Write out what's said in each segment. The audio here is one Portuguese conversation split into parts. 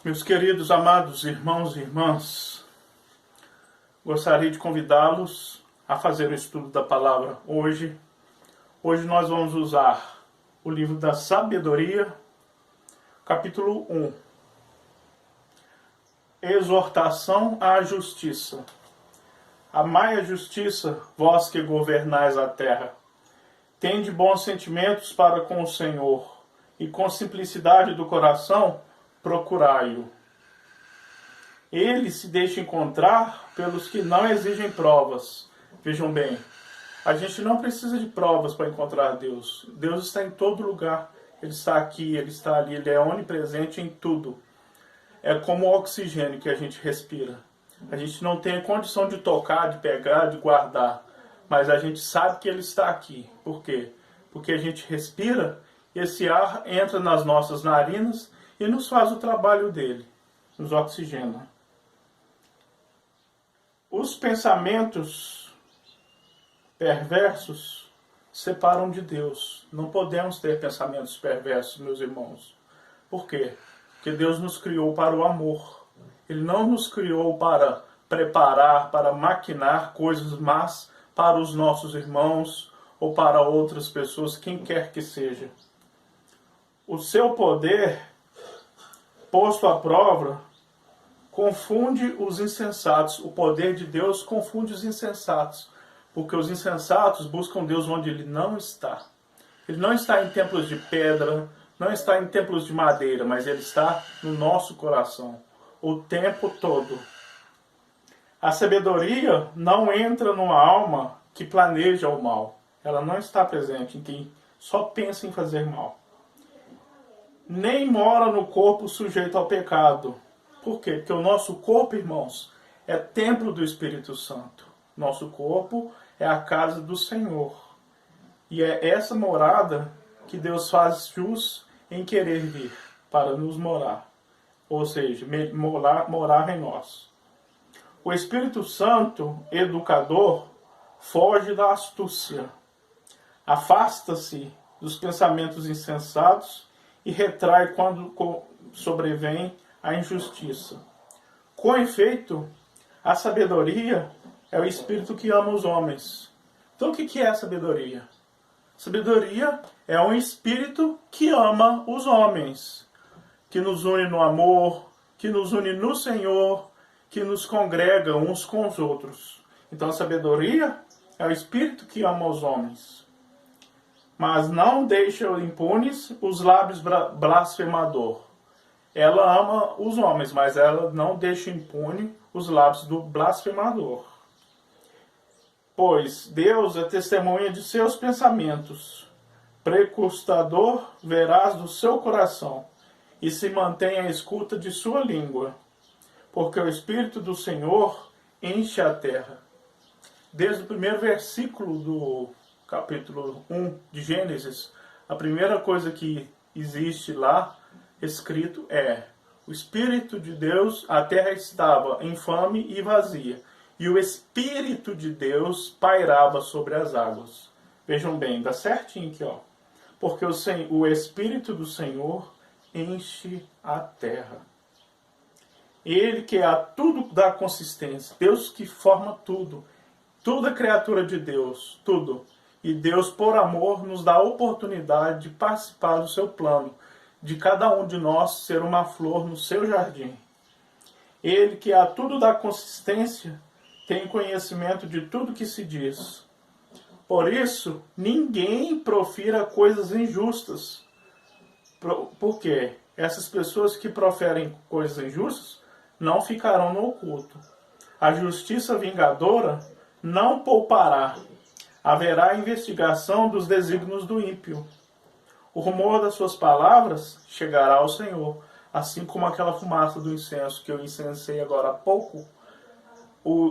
Meus queridos, amados irmãos e irmãs, gostaria de convidá-los a fazer o estudo da palavra hoje. Hoje nós vamos usar o livro da Sabedoria, capítulo 1. Exortação à justiça. Amai a justiça, vós que governais a terra. Tende bons sentimentos para com o Senhor, e com simplicidade do coração procurai-o. Ele se deixa encontrar pelos que não exigem provas. Vejam bem, a gente não precisa de provas para encontrar Deus. Deus está em todo lugar. Ele está aqui, Ele está ali, Ele é onipresente em tudo. É como o oxigênio que a gente respira. A gente não tem a condição de tocar, de pegar, de guardar. Mas a gente sabe que Ele está aqui. Por quê? Porque a gente respira, esse ar entra nas nossas narinas e nos faz o trabalho dele, nos oxigena. Os pensamentos perversos separam de Deus. Não podemos ter pensamentos perversos, meus irmãos. Por quê? Porque Deus nos criou para o amor. Ele não nos criou para preparar, para maquinar coisas más para os nossos irmãos ou para outras pessoas, quem quer que seja. O seu poder, posto à prova, confunde os insensatos. O poder de Deus confunde os insensatos, porque os insensatos buscam Deus onde Ele não está. Ele não está em templos de pedra, não está em templos de madeira, mas Ele está no nosso coração, o tempo todo. A sabedoria não entra numa alma que planeja o mal. Ela não está presente em quem só pensa em fazer mal. Nem mora no corpo sujeito ao pecado. Por quê? Porque o nosso corpo, irmãos, é templo do Espírito Santo. Nosso corpo é a casa do Senhor. E é essa morada que Deus faz jus em querer vir para nos morar. Ou seja, morar em nós. O Espírito Santo, educador, foge da astúcia. Afasta-se dos pensamentos insensatos e retrai quando sobrevém a injustiça. Com efeito, a sabedoria é o espírito que ama os homens. Então o que é a sabedoria? Sabedoria é um espírito que ama os homens, que nos une no amor, que nos une no Senhor, que nos congrega uns com os outros. Então a sabedoria é o espírito que ama os homens. Mas não deixa impunes os lábios blasfemador. Ela ama os homens, mas ela não deixa impune os lábios do blasfemador. Pois Deus é testemunha de seus pensamentos, precustador veraz do seu coração, e se mantém à escuta de sua língua, porque o Espírito do Senhor enche a terra. Desde o primeiro versículo do capítulo 1 de Gênesis, a primeira coisa que existe lá escrito é: o Espírito de Deus, a terra estava infame e vazia, e o Espírito de Deus pairava sobre as águas. Vejam bem, dá certinho aqui, ó. Porque o Espírito do Senhor enche a terra. Ele que a tudo dá consistência, Deus que forma tudo, toda criatura de Deus, tudo. E Deus, por amor, nos dá a oportunidade de participar do seu plano, de cada um de nós ser uma flor no seu jardim. Ele que a tudo dá consistência, tem conhecimento de tudo que se diz. Por isso, ninguém profira coisas injustas. Por quê? Essas pessoas que proferem coisas injustas não ficarão no oculto. A justiça vingadora não poupará. Haverá investigação dos desígnios do ímpio. O rumor das suas palavras chegará ao Senhor, assim como aquela fumaça do incenso que eu incensei agora há pouco.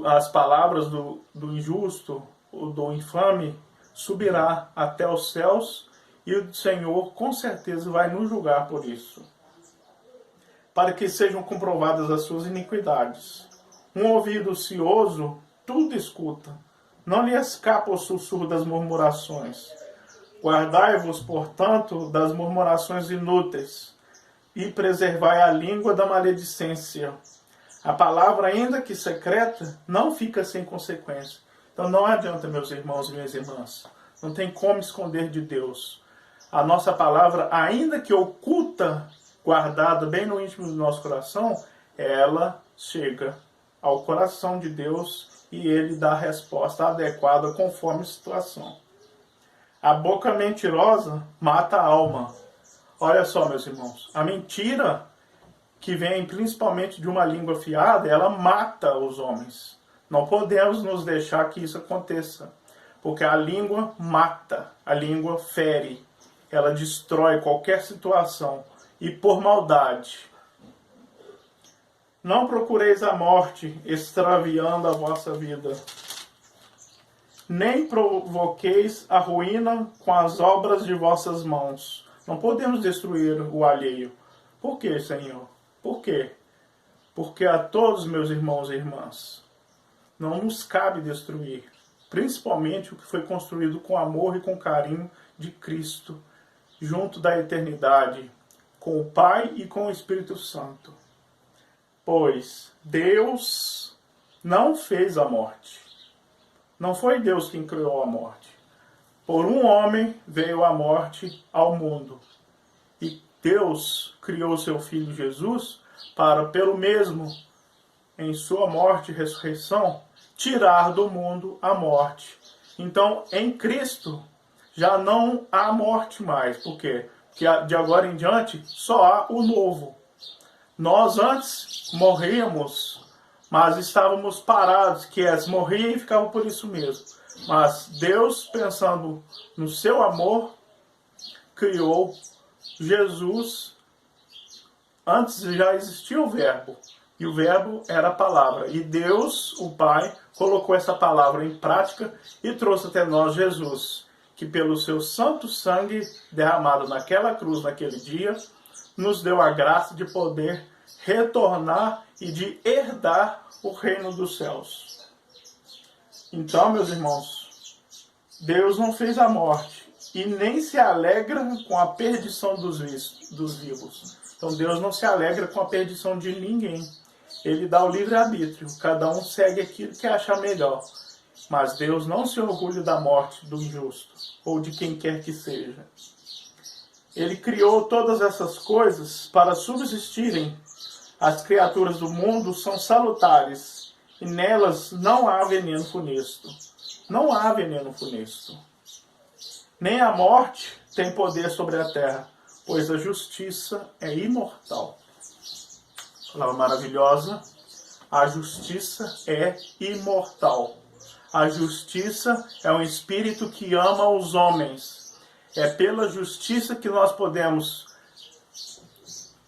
As palavras do injusto, do infame, subirá até os céus, e o Senhor com certeza vai nos julgar por isso, para que sejam comprovadas as suas iniquidades. Um ouvido ocioso tudo escuta, não lhe escapa o sussurro das murmurações. Guardai-vos, portanto, das murmurações inúteis. e preservai a língua da maledicência. A palavra, ainda que secreta, não fica sem consequência. Então não adianta, meus irmãos e minhas irmãs. Não tem como esconder de Deus. A nossa palavra, ainda que oculta, guardada bem no íntimo do nosso coração, ela chega ao coração de Deus e Ele dá a resposta adequada conforme a situação. A boca mentirosa mata a alma. Olha só, meus irmãos, a mentira que vem principalmente de uma língua afiada, ela mata os homens. Não podemos nos deixar que isso aconteça, porque a língua mata, a língua fere, ela destrói qualquer situação e por maldade. Não procureis a morte, extraviando a vossa vida, nem provoqueis a ruína com as obras de vossas mãos. Não podemos destruir o alheio. Por quê, Senhor? Por quê? Porque a todos, meus irmãos e irmãs, não nos cabe destruir, principalmente o que foi construído com amor e com carinho de Cristo, junto da eternidade, com o Pai e com o Espírito Santo. Pois Deus não fez a morte. Não foi Deus quem criou a morte. Por um homem veio a morte ao mundo. E Deus criou seu Filho Jesus para, pelo mesmo, em sua morte e ressurreição, tirar do mundo a morte. Então, em Cristo, já não há morte mais. Por quê? Porque de agora em diante, só há o novo. Nós antes morríamos, mas estávamos parados, que é, morria e ficava por isso mesmo. Mas Deus, pensando no seu amor, criou Jesus. Antes já existia o Verbo, e o Verbo era a palavra. E Deus, o Pai, colocou essa palavra em prática e trouxe até nós Jesus, que pelo seu santo sangue derramado naquela cruz, naquele dia, nos deu a graça de poder retornar e de herdar o reino dos céus. Então, meus irmãos, Deus não fez a morte e nem se alegra com a perdição dos vivos. Então Deus não se alegra com a perdição de ninguém. Ele dá o livre-arbítrio. Cada um segue aquilo que achar melhor. Mas Deus não se orgulha da morte do injusto ou de quem quer que seja. Ele criou todas essas coisas para subsistirem. As criaturas do mundo são salutares e nelas não há veneno funesto. Não há veneno funesto. Nem a morte tem poder sobre a terra, pois a justiça é imortal. Palavra maravilhosa. A justiça é imortal. A justiça é um espírito que ama os homens. É pela justiça que nós podemos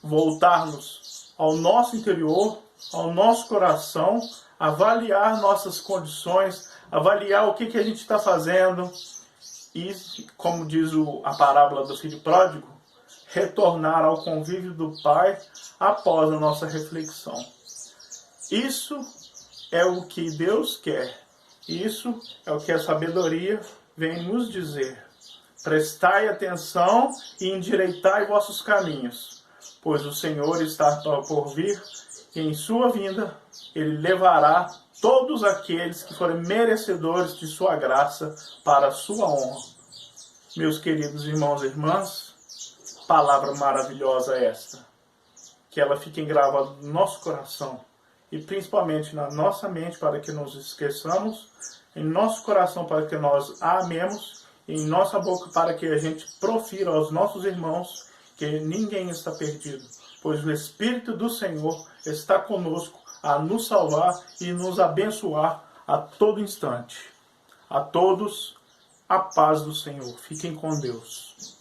voltar-nos ao nosso interior, ao nosso coração, avaliar nossas condições, avaliar o que a gente está fazendo e, como diz a parábola do filho pródigo, retornar ao convívio do Pai após a nossa reflexão. Isso é o que Deus quer. Isso é o que a sabedoria vem nos dizer. Prestai atenção e endireitai vossos caminhos, pois o Senhor está por vir e em sua vinda Ele levará todos aqueles que forem merecedores de sua graça para a sua honra. Meus queridos irmãos e irmãs, palavra maravilhosa esta. Que ela fique engravada no nosso coração e principalmente na nossa mente para que nos esqueçamos, em nosso coração para que nós a amemos e em nossa boca para que a gente profira aos nossos irmãos que ninguém está perdido, pois o Espírito do Senhor está conosco a nos salvar e nos abençoar a todo instante. A todos, a paz do Senhor. Fiquem com Deus.